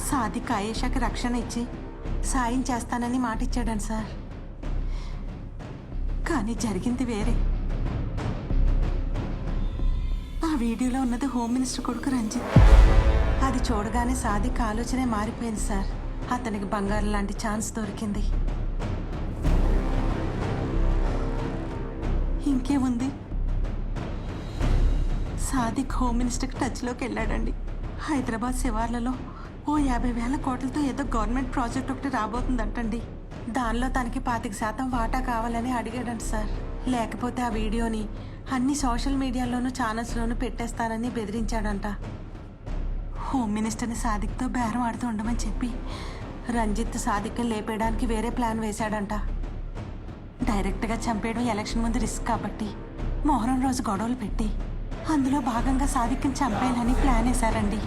సాదిక్ ఆయేషాకి రక్షణ ఇచ్చి సాయం చేస్తానని మాట ఇచ్చాడని సార్. కానీ జరిగింది వేరే. ఆ వీడియోలో ఉన్నది హోమ్ మినిస్టర్ కొడుకు రంజిత్. అది చూడగానే సాదిక్ ఆలోచనే మారిపోయింది సార్. అతనికి బంగారం లాంటి ఛాన్స్ దొరికింది. ఇంకేముంది, సాదిక్ హోమ్ మినిస్టర్కి టచ్లోకి వెళ్ళాడండి. హైదరాబాద్ శివార్లలో ఓ 50,000 కోట్లతో ఏదో గవర్నమెంట్ ప్రాజెక్ట్ ఒకటి రాబోతుందంటండి. దానిలో తనకి 25% వాటా కావాలని అడిగాడంట సార్. లేకపోతే ఆ వీడియోని అన్ని సోషల్ మీడియాలోనూ ఛానల్స్లోనూ పెట్టేస్తానని బెదిరించాడంట. హోమ్ మినిస్టర్ని సాదిక్తో బేరం ఆడుతూ ఉండమని చెప్పి రంజిత్ సాదిక్ని లేపేయడానికి వేరే ప్లాన్ వేశాడంట. డైరెక్ట్గా చంపేయడం ఎలక్షన్ ముందు రిస్క్ కాబట్టి మొహరం రోజు గొడవలు పెట్టి అందులో భాగంగా సాదిక్ని చంపేయాలని ప్లాన్ వేశారండి.